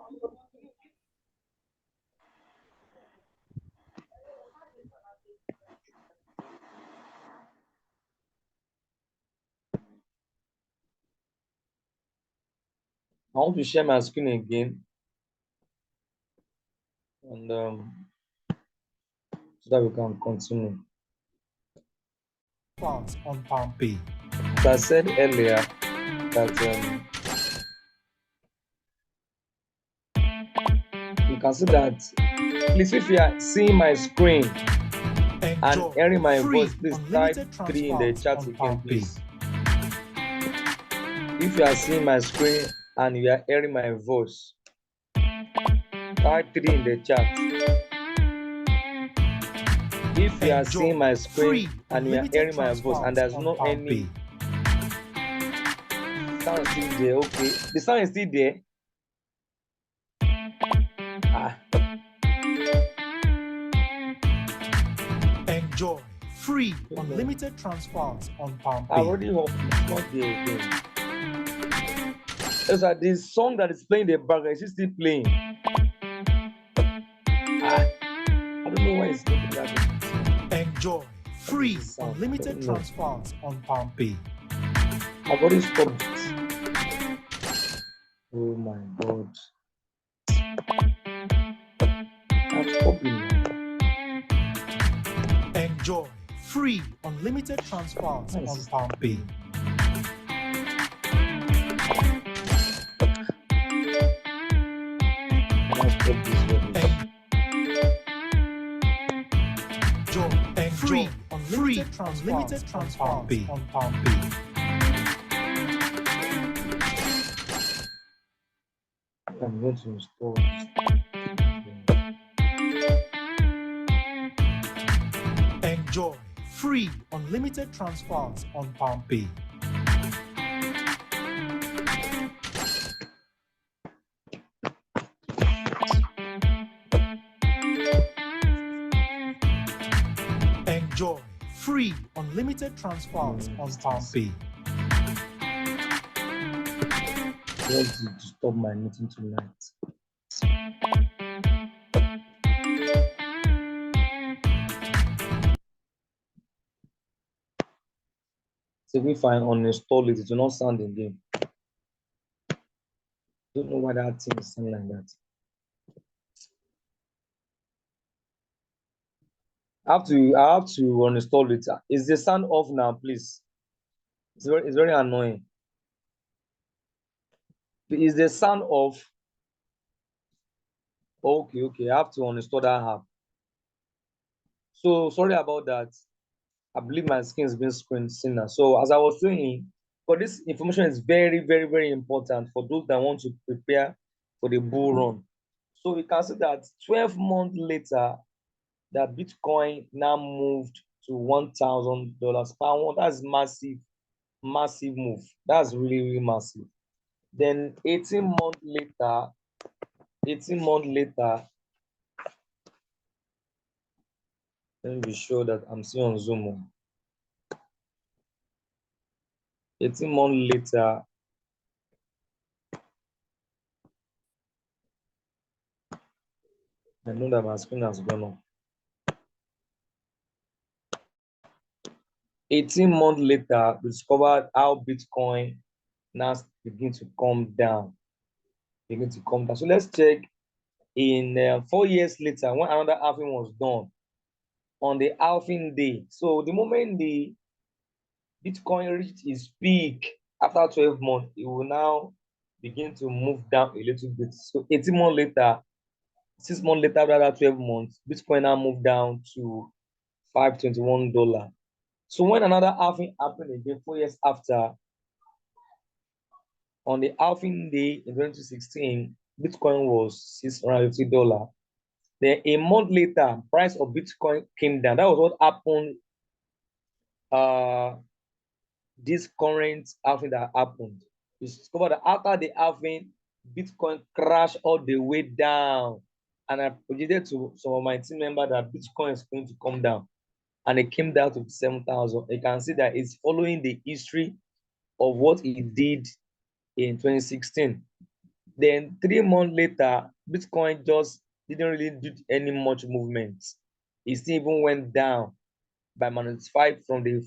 I want to share my screen again, and so that we can continue. On Pompey. As I said earlier, that you can see that. Please, if you are seeing my screen and hearing my voice, please type 3 in the chat again, please. If you are seeing my screen and you are hearing my voice, type 3 in the chat. If you are seeing my screen and you are hearing my voice and there's no any sound still there, okay. The sound is still there. Enjoy free unlimited transfers on Pompey. I already hope it's not there again. It's like this song that is playing in the background is still playing. I don't know why it's making that. Enjoy free unlimited transfers on Pompey. I've already stopped it. Oh my god. I'm stopping now. Enjoy free unlimited transfers on Pompey. Free unlimited transfers on Pompey. I'm going to install this. Enjoy free unlimited transfers on Pompey. Enjoy free unlimited transfers on Pompey. I want to stop my meeting tonight. So if I uninstall it, it will not sound again. Don't know why that thing is sounding like that. I have to uninstall it. Is the sound off now, please? It's very annoying. Is the sound off? Okay. I have to uninstall that app. So sorry about that. I believe my screen is being screened now. So as I was saying, but this information is very important for those that want to prepare for the bull run. So we can see that 12 months later, that Bitcoin now moved to $1,000 per month. That's massive move. That's really massive. Then 18 months later, let me be sure that I'm still on Zoom. 18 months later, I know that my screen has gone up. 18 months later, we discovered how Bitcoin now begin to come down. So let's check in 4 years later when another halving was done on the halving day. So the moment the Bitcoin reached its peak after 12 months, it will now begin to move down a little bit. So 18 months later, 6 months later, after 12 months, Bitcoin now moved down to $521. So when another halving happened again 4 years after, on the halving day in 2016, Bitcoin was $650. Then a month later, price of Bitcoin came down. That was what happened. This current halving that happened. You discover that after the halving, Bitcoin crashed all the way down. And I projected to some of my team members that Bitcoin is going to come down. And it came down to 7,000. You can see that it's following the history of what it did in 2016. Then 3 months later, Bitcoin just didn't really do any much movement. It still even went down by -5 from the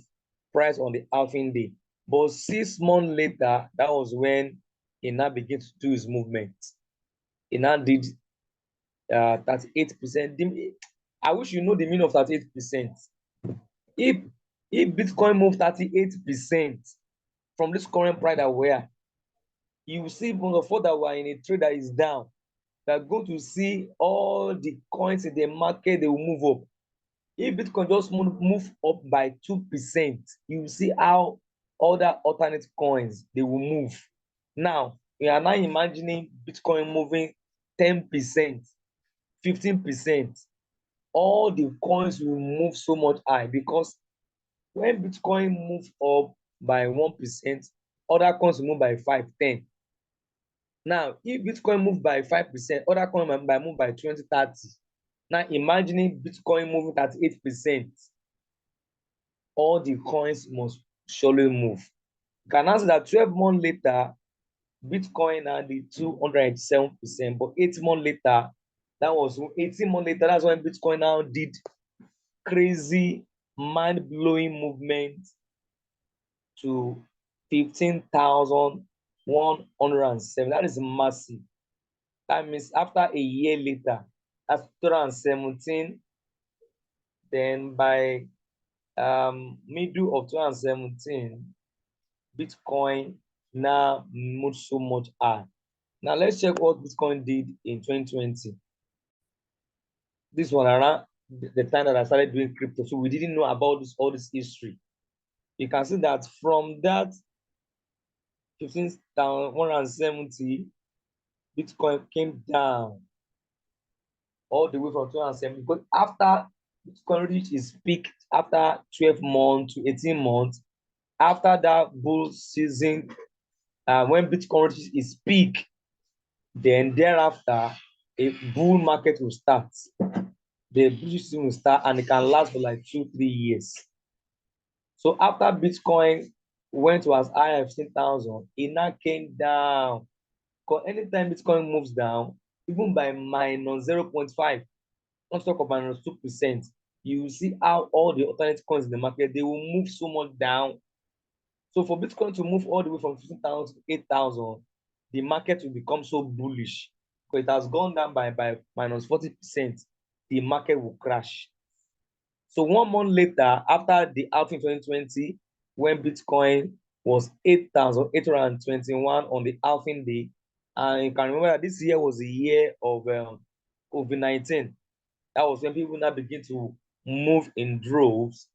price on the halving day. But 6 months later, that was when he now began to do his movement. He now did 38%. I wish you know the meaning of 38%. If if Bitcoin moved 38% from this current price that we are, you will see from the fact that we are in a trade that is down. You are going to see all the coins in the market, they will move up. If Bitcoin just move up by 2%, you will see how other alternate coins they will move. Now, we are now imagining Bitcoin moving 10%, 15%. All the coins will move so much high because when Bitcoin moves up by 1%, other coins will move by 5, 10. Now, if Bitcoin move by 5%, other coins might move by 20, 30. Now, imagining Bitcoin moving 38%, all the coins must surely move. You can answer that 12 months later, Bitcoin now did 207%, but 8 months later, that was 18 months later, that's when Bitcoin now did crazy, mind-blowing movement to 15,107. That is massive. That means after a year later, that's 2017, then by middle of 2017, Bitcoin now moved so much high. Now let's check what Bitcoin did in 2020. This one around the time that I started doing crypto, so we didn't know about all this history. You can see that from that 15,170, Bitcoin came down all the way from 2007 because after Bitcoin reached its peak after 12 months to 18 months, after that bull season, when Bitcoin reaches its peak, then thereafter a bull market will start. The bull season will start and it can last for like 2-3 years. So after Bitcoin went to as high as 15,000, it now came down. Because anytime Bitcoin moves down, even by -0.5, not talk of -2%, you will see how all the alternate coins in the market they will move so much down. So for Bitcoin to move all the way from 15,000 to 8,000, the market will become so bullish because it has gone down by -40%. The market will crash. So 1 month later, after the halving 2020, when Bitcoin was 8,821 on the halving day, and you can remember that this year was the year of COVID-19. That was when people now begin to move in droves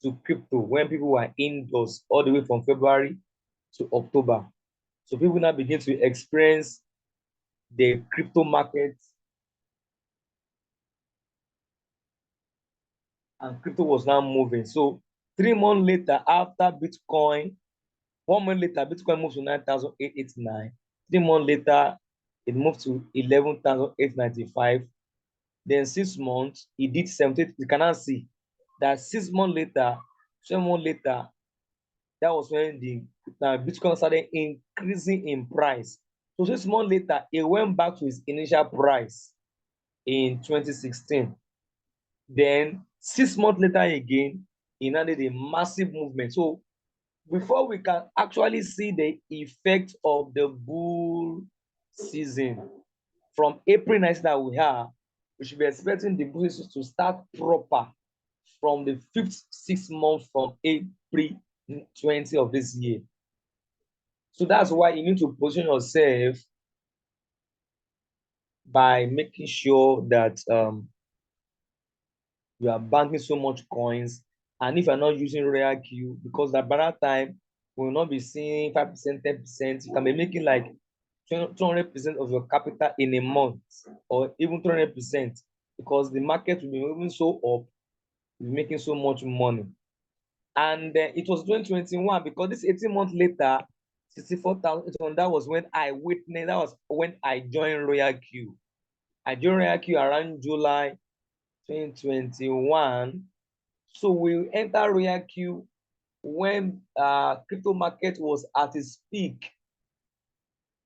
to crypto, when people were indoors all the way from February to October. So people now begin to experience the crypto market, and crypto was now moving. So 3 months later, after Bitcoin, 1 month later, Bitcoin moved to 9,889. 3 months later, it moved to 11,895. Then 6 months, it did 17. You cannot see that 6 months later, 7 months later, that was when the Bitcoin started increasing in price. So 6 months later, it went back to its initial price in 2016. Then 6 months later again, it added a massive movement. So before we can actually see the effect of the bull season from April 19 that we have, we should be expecting the bull season to start proper from the 5th, 6th month from April 20 of this year. So that's why you need to position yourself by making sure that you are banking so much coins. And if you're not using RoyalQ, because by that time, we will not be seeing 5%, 10%. You can be making like 200% of your capital in a month, or even 200%, because the market will be moving so up, you'll be making so much money. And it was 2021 because this 18 months later, 64,000, that was when I witnessed, that was when I joined RoyalQ. I joined RoyalQ around July 2021. So we enter RoyalQ when crypto market was at its peak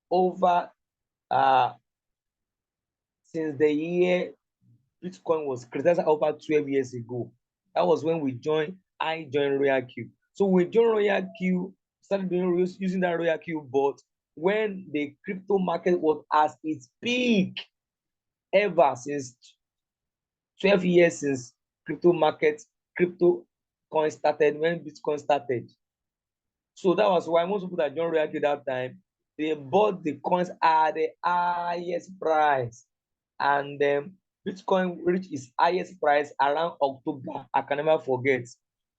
over uh, since the year Bitcoin was created over 12 years ago. That was when I joined RoyalQ. So we joined RoyalQ, started using that RoyalQ bot when the crypto market was at its peak ever since 12 years since crypto coin started, when Bitcoin started. So that was why most people that joined RoyalQ that time, they bought the coins at the highest price. And Bitcoin reached its highest price around October. I can never forget.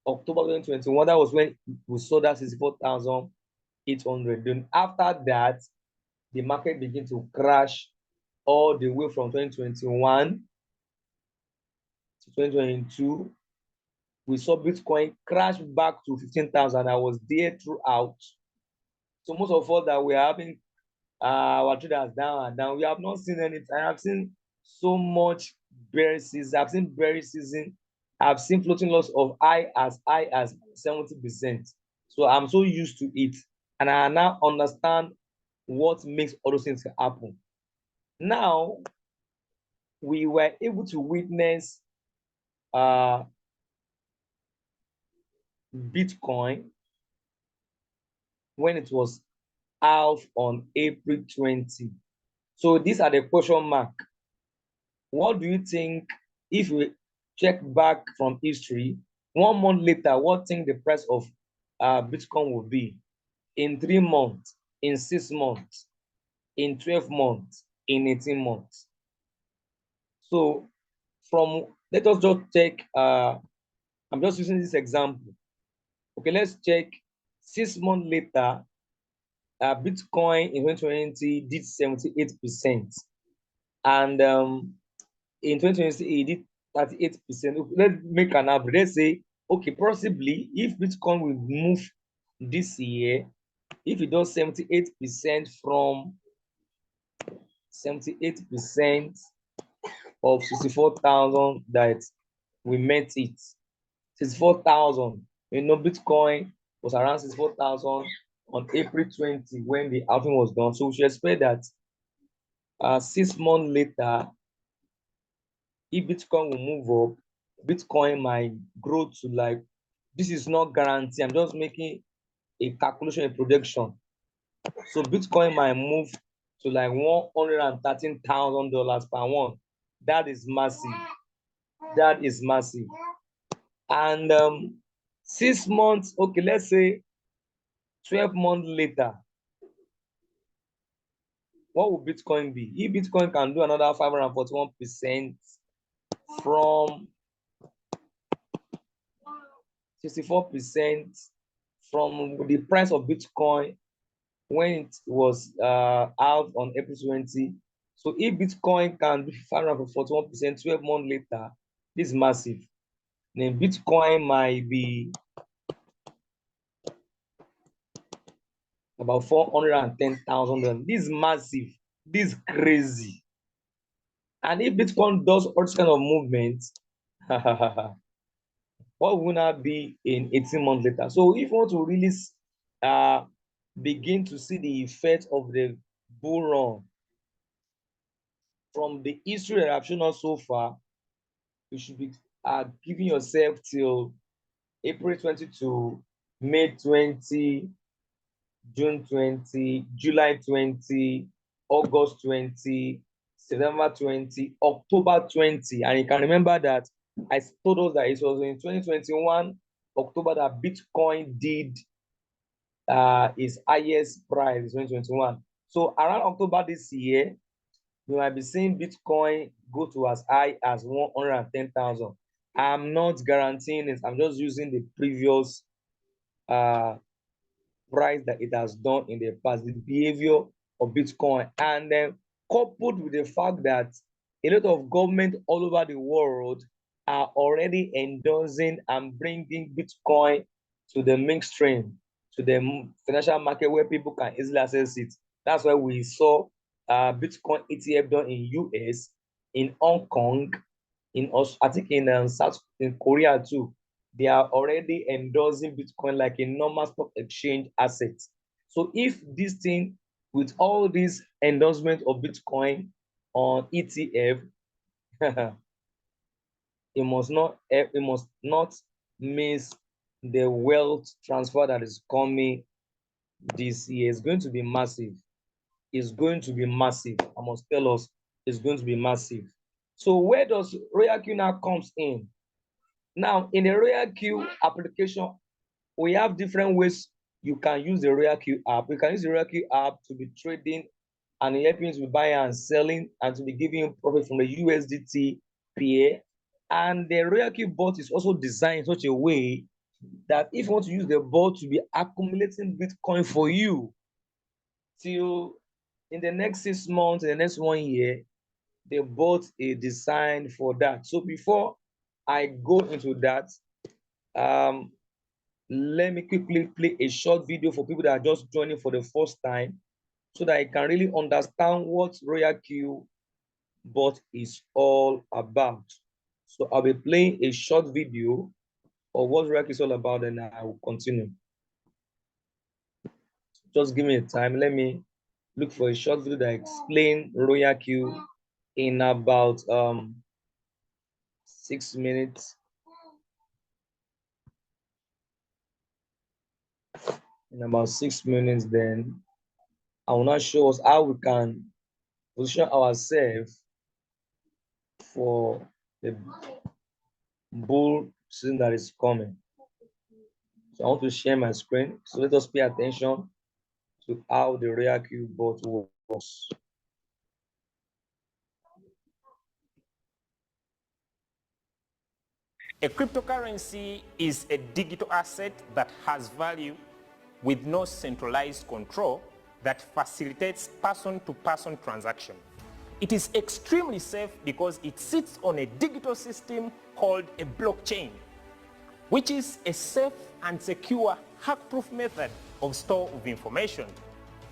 October 2021. That was when we sold that 64,800. Then after that, the market began to crash all the way from 2021 to 2022. We saw Bitcoin crash back to 15,000. I was there throughout. So most of us that we are having our traders down and down, we have not seen anything. I have seen so much bear season. I've seen bear season. I've seen floating loss of high as 70%. So I'm so used to it, and I now understand what makes all those things happen. Now we were able to witness Bitcoin when it was half on April 20. So these are the question mark. What do you think if we check back from history, 1 month later, what think the price of Bitcoin will be in 3 months, in 6 months, in 12 months, in 18 months? So let us just check, I'm just using this example. Okay, let's check 6 months later, Bitcoin in 2020 did 78%. And in 2020, it did 38%. Let's make an average. Let's say, okay, possibly if Bitcoin will move this year, if it does 78% from 78% of 64,000 that we met it, 64,000. Bitcoin was around 64,000 on April 20 when the halving was done. So we should expect that 6 months later, if Bitcoin will move up, Bitcoin might grow to like, this is not guarantee. I'm just making a calculation, a projection. So Bitcoin might move to like $113,000 per one. That is massive. That is massive. And 6 months, okay, let's say 12 months later, what will Bitcoin be? If Bitcoin can do another 541% from 64% from the price of Bitcoin when it was out on April 20. So if Bitcoin can do 541% 12 months later, this is massive. Then Bitcoin might be about $410,000. This is massive. This is crazy. And if Bitcoin does all this kind of movement, what will not be in 18 months later? So if you want to really begin to see the effect of the bull run from the history that I've shown us so far, you should be giving yourself till April 22, May 20, June 20, July 20, August 20, September 20, October 20. And you can remember that I told us that it was in 2021, October, that Bitcoin did its highest price in 2021. So around October this year, you might be seeing Bitcoin go to as high as 110,000. I'm not guaranteeing it. I'm just using the previous price that it has done in the past, the behavior of Bitcoin, and then coupled with the fact that a lot of government all over the world are already endorsing and bringing Bitcoin to the mainstream, to the financial market where people can easily access it. That's why we saw Bitcoin ETF done in US, in Hong Kong, I think in Korea too. They are already endorsing Bitcoin like a normal stock exchange asset. So if this thing with all this endorsement of Bitcoin on ETF, it must not miss the wealth transfer that is coming this year. It's going to be massive. It's going to be massive. I must tell us, it's going to be massive. So where does RoyalQ now comes in? Now, in the RoyalQ application, we have different ways you can use the RoyalQ app. You can use the RoyalQ app to be trading and helping you to be buying and selling and to be giving you profit from the USDT pair. And the RoyalQ bot is also designed in such a way that if you want to use the bot to be accumulating Bitcoin for you till in the next 6 months, in the next 1 year, the bot is designed for that. So before I go into that, let me quickly play a short video for people that are just joining for the first time so that I can really understand what RoyalQ bot is all about. So I'll be playing a short video of what RoyalQ is all about, and I will continue. Just give me a time. Let me look for a short video that explains RoyalQ in about 6 minutes. In about 6 minutes, then I will now show us how we can position ourselves for the bull season that is coming. So I want to share my screen. So let us pay attention to how the RoyalQ bot works. A cryptocurrency is a digital asset that has value with no centralized control that facilitates person-to-person transaction. It is extremely safe because it sits on a digital system called a blockchain, which is a safe and secure hack-proof method of store of information.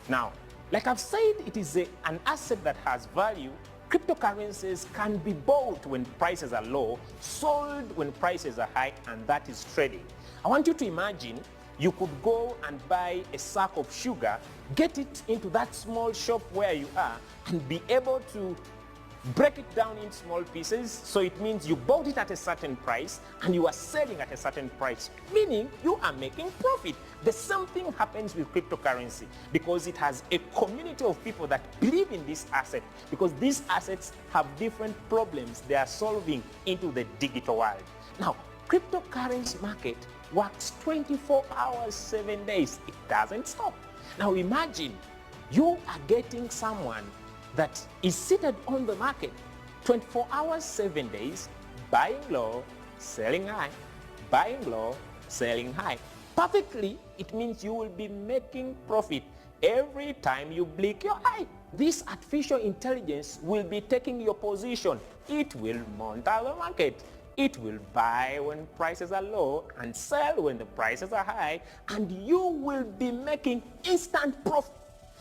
Now, like I've said, it is an asset that has value. Cryptocurrencies can be bought when prices are low, sold when prices are high, and that is trading. I want you to imagine you could go and buy a sack of sugar, get it into that small shop where you are, and be able to break it down in small pieces. So it means you bought it at a certain price and you are selling at a certain price, meaning you are making profit. The same thing happens with cryptocurrency because it has a community of people that believe in this asset, because these assets have different problems they are solving into the digital world. Now, cryptocurrency market works 24 hours, 7 days. It doesn't stop. Now imagine you are getting someone that is seated on the market 24 hours, 7 days, buying low, selling high, buying low, selling high. Perfectly, it means you will be making profit every time you blink your eye. This artificial intelligence will be taking your position. It will monitor the market. It will buy when prices are low and sell when the prices are high, and you will be making instant profit.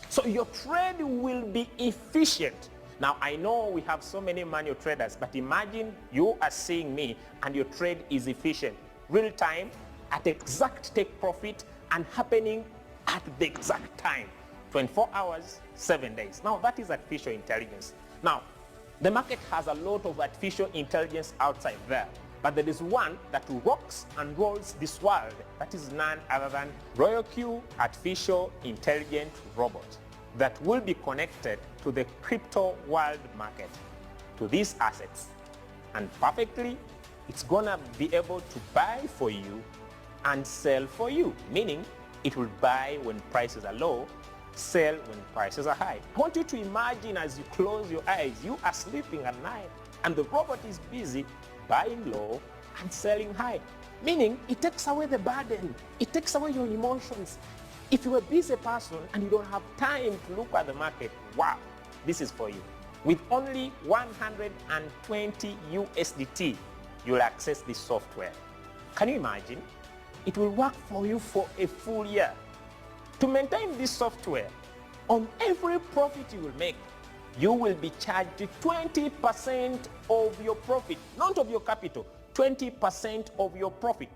So your trade will be efficient. Now, I know we have so many manual traders, but imagine you are seeing me and your trade is efficient. Real time, at exact take profit, and happening at the exact time. 24 hours, 7 days. Now, that is artificial intelligence. Now, the market has a lot of artificial intelligence outside there, but there is one that rocks and rolls this world. That is none other than RoyalQ Artificial Intelligent Robot that will be connected to the crypto world market, to these assets. And perfectly, it's gonna be able to buy for you and sell for you, meaning it will buy when prices are low, sell when prices are high. I want you to imagine as you close your eyes, you are sleeping at night and the robot is busy buying low and selling high, meaning it takes away the burden, it takes away your emotions. If you're a busy person and you don't have time to look at the market, wow, this is for you. With only 120 USDT, you'll access this software. Can you imagine? It will work for you for a full year. To maintain this software, on every profit you will make, you will be charged 20% of your profit, not of your capital, 20% of your profit.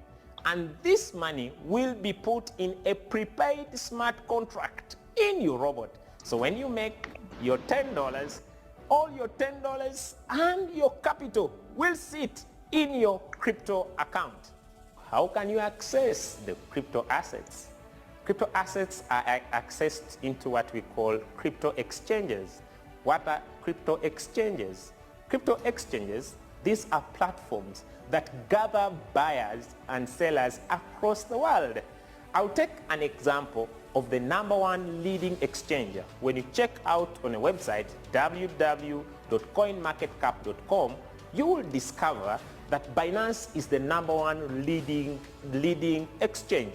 And this money will be put in a prepaid smart contract in your robot. So when you make your $10, all your $10 and your capital will sit in your crypto account. How can you access the crypto assets? Crypto assets are accessed into what we call crypto exchanges. What are crypto exchanges? Crypto exchanges, these are platforms that gather buyers and sellers across the world. I'll take an example of the #1 leading exchanger. When you check out on a website, www.coinmarketcap.com, you will discover that Binance is the #1 leading exchange.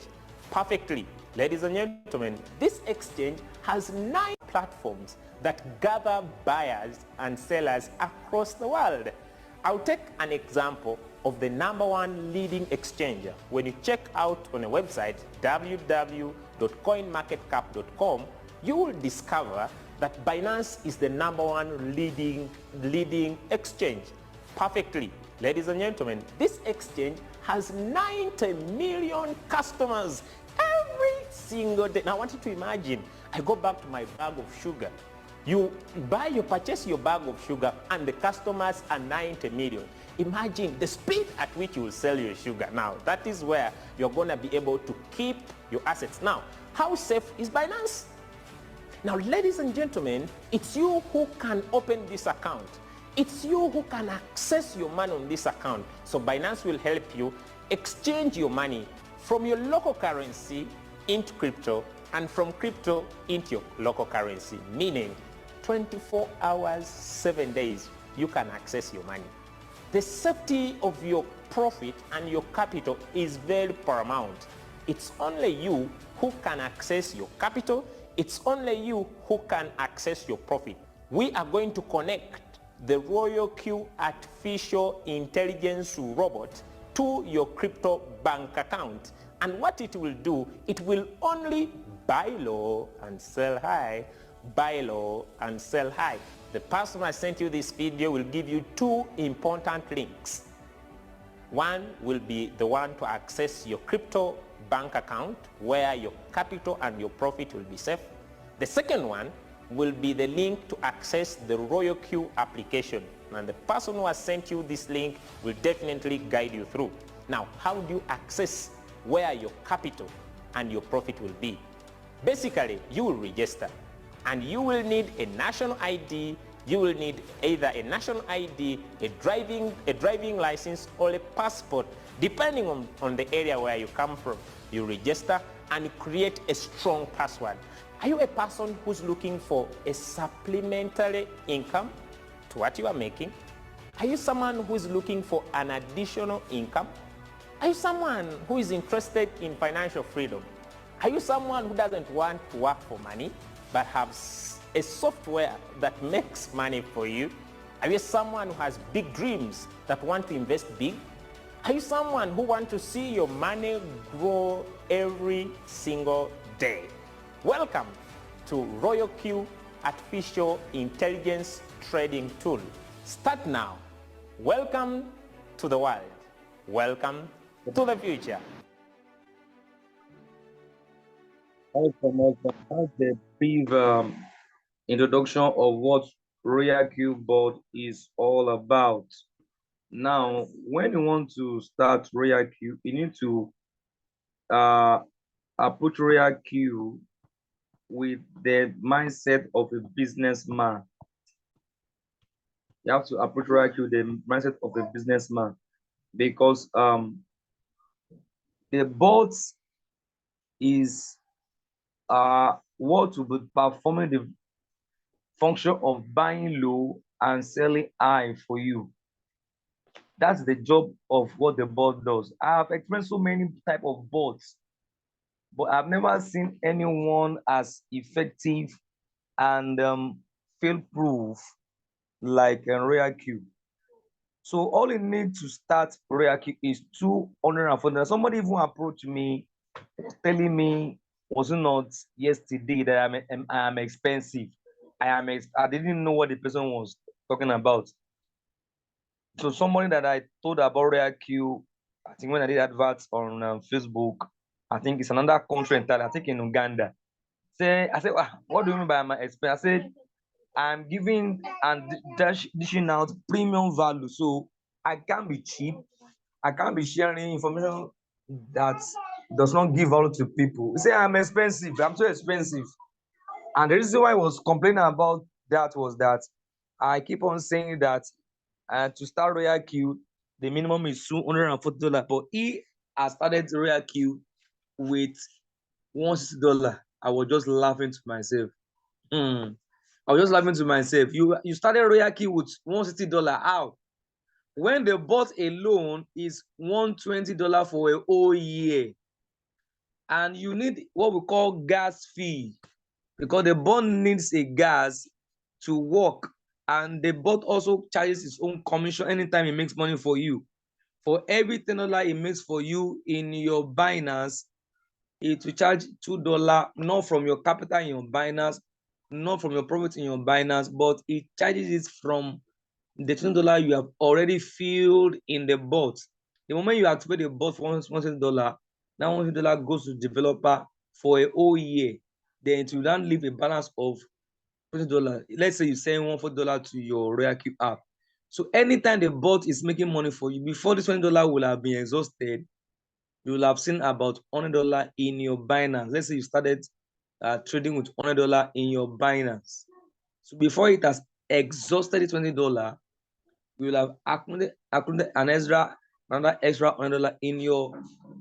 Perfectly. Ladies and gentlemen, this exchange has 9 platforms that gather buyers and sellers across the world. I'll take an example of the #1 leading exchanger. When you check out on a website, www.coinmarketcap.com, you will discover that Binance is the #1 leading exchange. Perfectly. Ladies and gentlemen, this exchange has 90 million customers every single day. Now I want you to imagine, I go back to my bag of sugar. You purchase your bag of sugar and the customers are 90 million. Imagine the speed at which you will sell your sugar. Now, that is where you're going to be able to keep your assets. Now, how safe is Binance? Now, ladies and gentlemen, it's you who can open this account. It's you who can access your money on this account. So Binance will help you exchange your money from your local currency into crypto and from crypto into your local currency, meaning 24 hours, 7 days, you can access your money. The safety of your profit and your capital is very paramount. It's only you who can access your capital. It's only you who can access your profit. We are going to connect the RoyalQ artificial intelligence robot to your crypto bank account. And what it will do, it will only buy low and sell high, buy low and sell high. The person who sent you this video will give you 2 important links. One will be the one to access your crypto bank account where your capital and your profit will be safe. The second one will be the link to access the RoyalQ application. And the person who has sent you this link will definitely guide you through. Now, how do you access where your capital and your profit will be? Basically, you will register and you will need a national ID. You will need either a national ID, a driving license, or a passport, depending on the area where you come from. You register and create a strong password. Are you a person who's looking for a supplementary income to what you are making? Are you someone who's looking for an additional income? Are you someone who is interested in financial freedom? Are you someone who doesn't want to work for money but has a software that makes money for you? Are you someone who has big dreams that want to invest big? Are you someone who wants to see your money grow every single day? Welcome to RoyalQ Artificial Intelligence Trading Tool. Start now. Welcome to the world. Welcome to the future. Awesome. That's the brief introduction of what RoyalQ board is all about. Now, when you want to start RoyalQ, you need to approach RoyalQ with the mindset of a businessman. You have to approach RoyalQ with the mindset of a businessman, because the board is what will be performing the function of buying low and selling high for you. That's the job of what the board does. I have experienced so many type of boards, but I've never seen anyone as effective and fail-proof like RoyalQ. So all you need to start RoyalQ is 240. Somebody even approached me telling me, was it not yesterday, that I'm expensive. I didn't know what the person was talking about. So somebody that I told about RoyalQ, I think when I did adverts on Facebook, I think it's another country entirely, I think in Uganda. I said, what do you mean by my expense? I said, I'm giving and dishing out premium value. So I can't be cheap. I can't be sharing information that does not give value to people. You say I'm expensive. I'm too expensive. And the reason why I was complaining about that was that I keep on saying that to start RoyalQ, the minimum is $240. But he has started RoyalQ with $160. I was just laughing to myself. I was just laughing to myself. You started RoyalQ with $160. How? When the bot alone is $120 for a whole year, and you need what we call gas fee, because the bot needs a gas to work, and the bot also charges its own commission anytime it makes money for you. For every $10 it makes for you in your Binance, it will charge $2, not from your capital in your Binance, not from your profit in your Binance, but it charges it from the $20 you have already filled in the bot. The moment you activate the bot for $120, that $120 goes to the developer for a whole year. Then it will then leave a balance of $20. Let's say you send $140 to your RoyalQ app. So anytime the bot is making money for you, before this $20 will have been exhausted, you will have seen about $100 in your Binance. Let's say you started trading with $100 in your Binance. So before it has exhausted the $20, you will have accumulated another extra $100 in your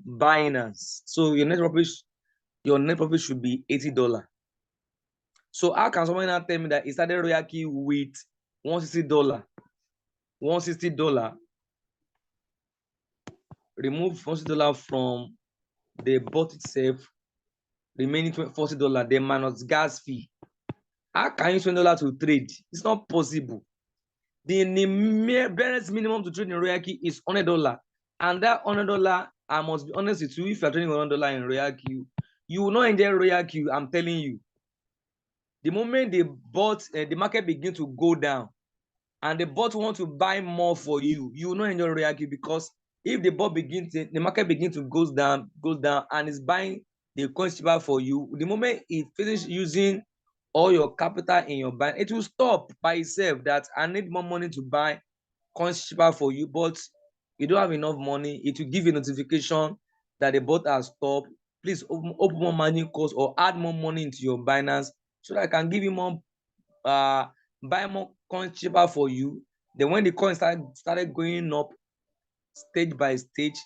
Binance. So your net profit should be $80. So how can someone now tell me that he started RoyalQ with $160? $160. Remove $160 from the bot itself, remaining $40, then minus gas fee. How can you use $20 to trade? It's not possible. The barest minimum to trade in RoyalQ is $100. And that $100, I must be honest with you, if you're trading $100 in RoyalQ, you will not enjoy RoyalQ, I'm telling you. The moment the market begins to go down, and the bot want to buy more for you, you will not enjoy RoyalQ, because if the market begins to goes down, and is buying the coins cheaper for you, the moment it finishes using all your capital in your bank, it will stop by itself that I need more money to buy coins cheaper for you, but you don't have enough money. It will give you a notification that the bot has stopped. Please open more margin calls or add more money into your Binance so that I can give you more buy more coins cheaper for you. Then when the coins started going up stage by stage,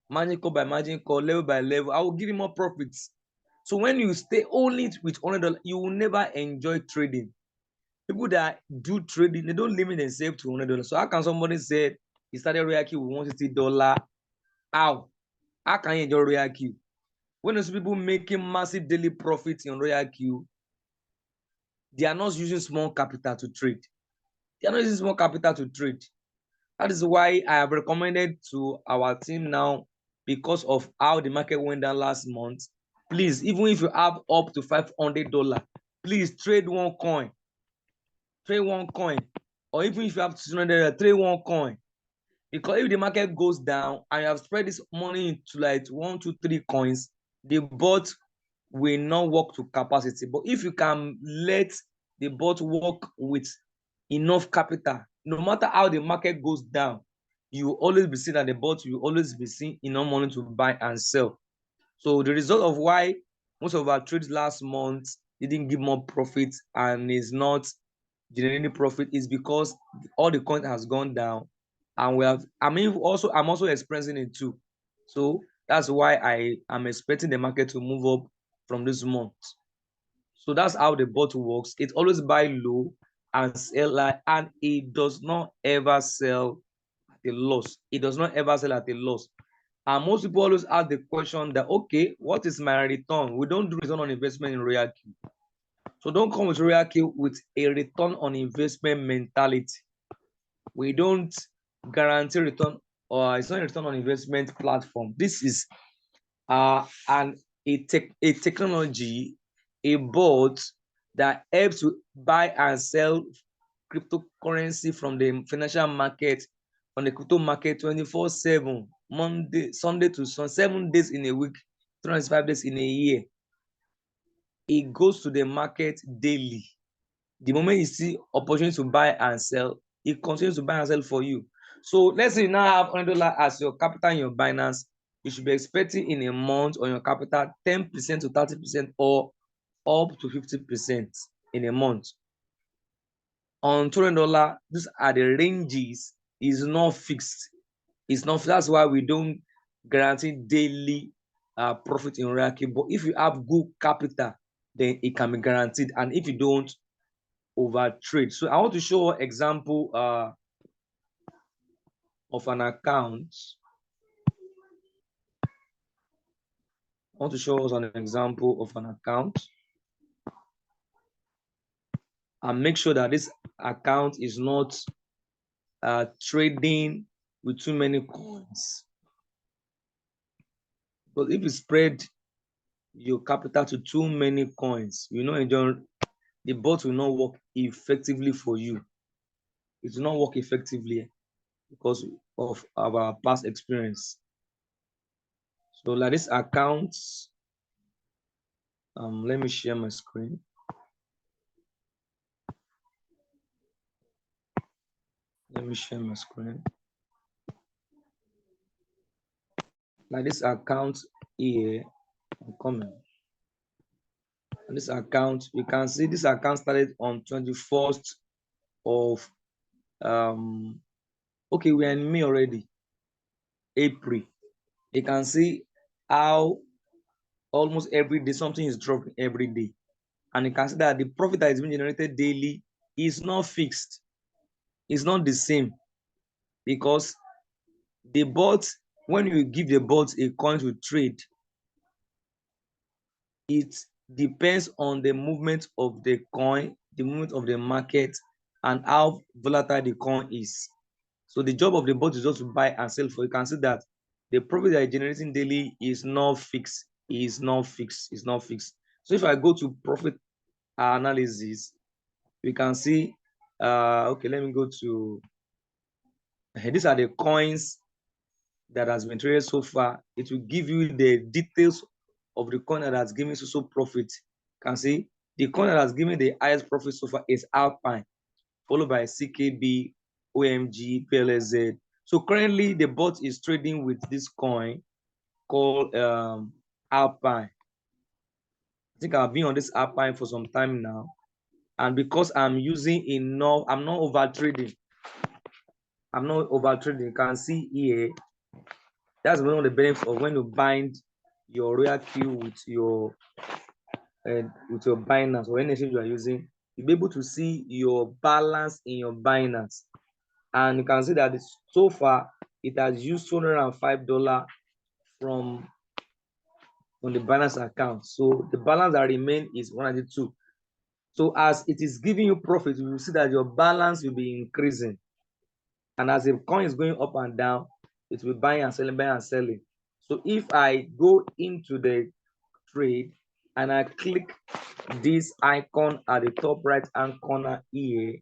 margin call by margin call, level by level, I will give you more profits. So when you stay only with $100, you will never enjoy trading. People that do trading, they don't limit themselves to $100. So how can somebody say he started RoyalQ with $160? How can you enjoy RoyalQ? When those people making massive daily profits on RoyalQ, they are not using small capital to trade. They are not using small capital to trade. That is why I have recommended to our team now, because of how the market went down last month. Please, even if you have up to $500, please trade one coin. Trade one coin. Or even if you have $200, trade one coin. Because if the market goes down and you have spread this money into like 1, 2, 3 coins, the bot will not work to capacity. But if you can let the bot work with enough capital, no matter how the market goes down, you will always be seeing that the bot will always be seeing enough money to buy and sell. So the result of why most of our trades last month didn't give more profit and is not generating profit is because all the coin has gone down, and I'm also experiencing it too. So that's why I am expecting the market to move up from this month. So that's how the bot works. It always buy low and sell high, and it does not ever sell at a loss. It does not ever sell at a loss. And most people always ask the question that, okay, what is my return? We don't do return on investment in RoyalQ. So don't come with RoyalQ with a return on investment mentality. We don't guarantee return, or it's not a return on investment platform. This is a technology, a bot that helps to buy and sell cryptocurrency from the financial market, from the crypto market 24/7, Sunday to Sunday, 7 days in a week, 365 days in a year. it goes to the market daily. The moment you see opportunity to buy and sell, it continues to buy and sell for you. So let's say you now have $100 as your capital in your Binance. You should be expecting in a month on your capital 10% to 30% or up to 50% in a month. On $200, these are the ranges. Is not fixed. It's not. That's why we don't guarantee daily profit in RoyalQ. But if you have good capital, then it can be guaranteed. And if you don't, over trade. So I want to show an example of an account. I want to show us an example of an account and make sure that this account is not trading with too many coins. But if you spread your capital to too many coins, you know, the bot will not work effectively for you. It will not work effectively because of our past experience. So like this account, let me share my screen. Let me share my screen. Like this account here, I'm coming. And this account, you can see this account started on 21st of okay, we're in May already, April. You can see how almost every day something is dropping every day. And you can see that the profit that is being generated daily is not fixed. It's not the same because the bot, when you give the bot a coin to trade, it depends on the movement of the coin, the movement of the market, and how volatile the coin is. So the job of the bot is just to buy and sell for. You can see that the profit that is generating daily is not fixed. Is not fixed. Is not fixed. So if I go to profit analysis, we can see. Okay, let me go to. These are the coins that has been traded so far. It will give you the details of the coin that has given so profit. You can see the coin that has given the highest profit so far is Alpine, followed by CKB, OMG, PLZ. So currently the bot is trading with this coin called Alpine. I think I've been on this Alpine for some time now. And because I'm using enough, I'm not over trading. I'm not over trading. You can see here, that's one of the benefits of when you bind your RoyalQ with your Binance or any exchange you are using. You'll be able to see your balance in your Binance. And you can see that so far it has used $205 from the Binance account. So the balance that remains is 192. So as it is giving you profit, you will see that your balance will be increasing. And as the coin is going up and down, it will be buying and selling, buying and selling. So if I go into the trade and I click this icon at the top right hand corner here,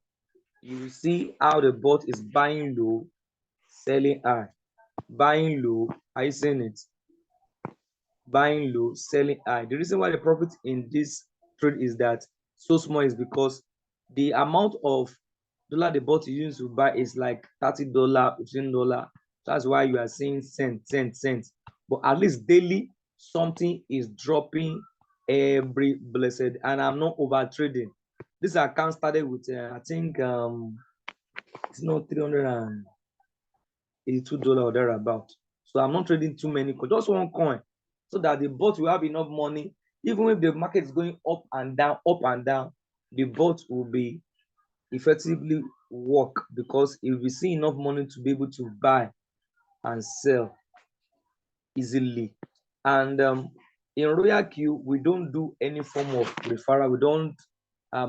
you will see how the bot is buying low, selling high. Buying low, are you seeing it? Buying low, selling high. The reason why the profit in this trade is that so small is because the amount of dollar the bot is using to buy is like $30, $15. That's why you are seeing cents. But at least daily, something is dropping every blessed, and I'm not over trading. This account started with I think it's not $382 or thereabout. So I'm not trading too many coins, just one coin, so that the bot will have enough money. Even if the market is going up and down, the bot will be effectively work because it will see enough money to be able to buy and sell easily. And in RoyalQ, we don't do any form of referral. We don't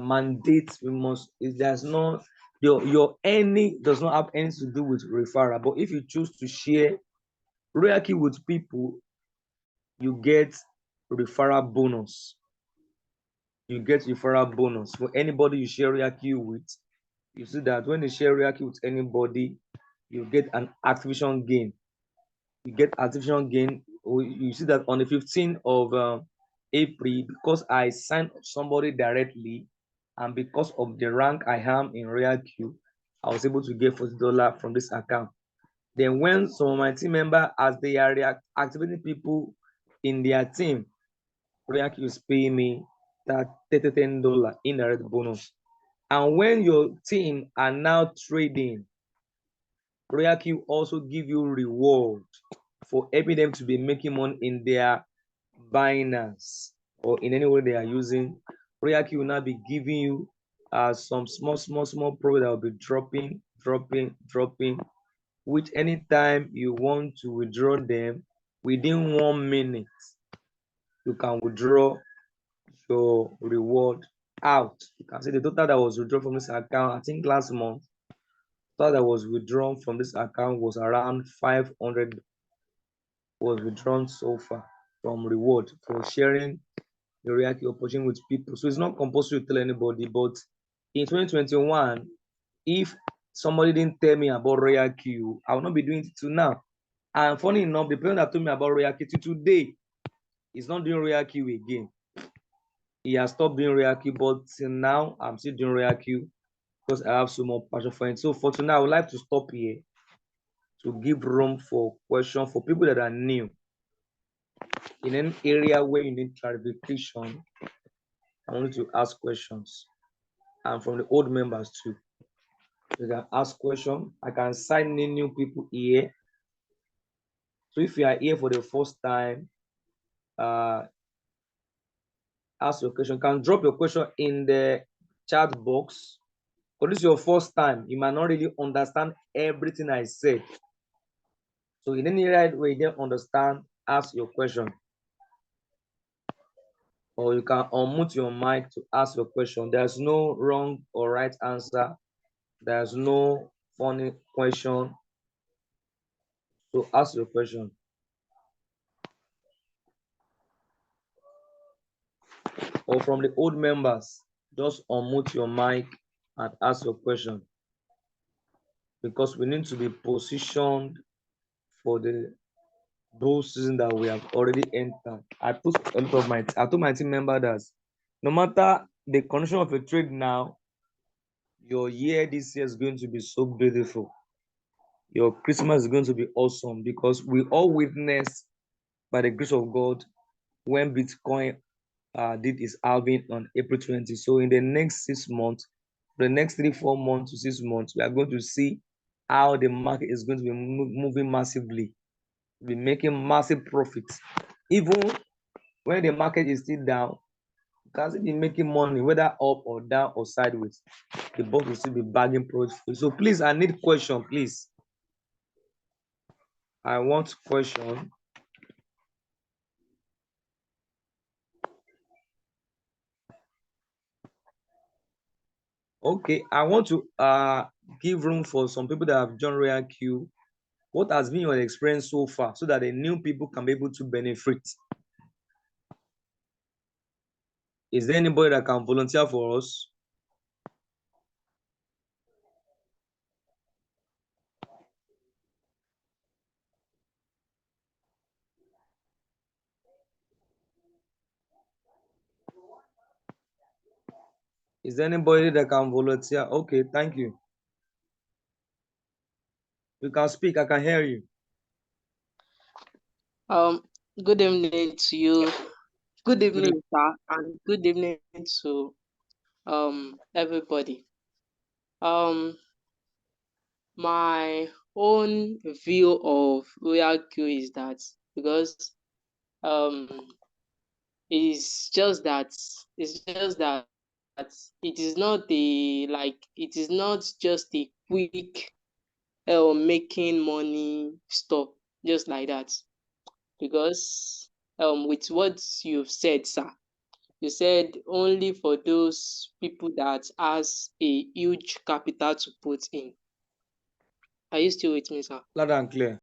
mandate. We must. There's no your earning does not have anything to do with referral. But if you choose to share RoyalQ with people, you get referral bonus. You get referral bonus for anybody you share RoyalQ with. You see that when you share RoyalQ with anybody, you get an activation gain. You get activation gain. You see that on the 15th of April, because I signed somebody directly, and because of the rank I am in RoyalQ, I was able to get $40 from this account. Then when some of my team members, as they are activating people in their team, RoyalQ is paying me that $10 indirect bonus. And when your team are now trading, RoyalQ also give you reward for helping them to be making money in their Binance or in any way they are using. RoyalQ will now be giving you some small profit that will be dropping, which anytime you want to withdraw them within 1 minute, you can withdraw your reward out. You can see the total that was withdrawn from this account, I think last month, total that was withdrawn from this account was around 500 was withdrawn so far from reward for sharing the RoyalQ opportunity with people. So it's not compulsory to tell anybody, but in 2021, if somebody didn't tell me about RoyalQ, I will not be doing it till now. And funny enough, the person that told me about RoyalQ till today is not doing RoyalQ again. He has stopped doing RoyalQ, but till now I'm still doing RoyalQ because I have so much passion for it. So for tonight, I would like to stop here to give room for questions for people that are new in an area where you need clarification. I want you to ask questions, and from the old members too. You can ask questions. I can sign in new people here. So if you are here for the first time, ask your question. You can drop your question in the chat box. But this is your first time, you might not really understand everything I said. So in any right way you don't understand, ask your question. Or you can unmute your mic to ask your question. There's no wrong or right answer. There's no funny question. So ask your question. Or from the old members, just unmute your mic and ask your question. Because we need to be positioned for the bull season that we have already entered. I told my team member that no matter the condition of a trade now, your year this year is going to be so beautiful. Your Christmas is going to be awesome because we all witnessed by the grace of God when Bitcoin did its halving on April 20. So in the next 6 months, the next 3-4 months to 6 months, we are going to see how the market is going to be moving massively, be making massive profits. Even when the market is still down, you can still be making money, whether up or down or sideways. The boss will still be bagging profits for you. So please, I need question, please. I want question. Okay, I want to give room for some people that have joined RoyalQ. What has been your experience so far so that the new people can be able to benefit? Is there anybody that can volunteer for us? Is there anybody that can volunteer? Okay, thank you. You can speak, I can hear you. Good evening to you. Good evening, sir, and good evening to everybody. My own view of RoyalQ is that because it's just that it is not just a quick making money stuff just like that. Because with what you've said, sir, you said only for those people that has a huge capital to put in. Are you still with me, sir? Loud and clear.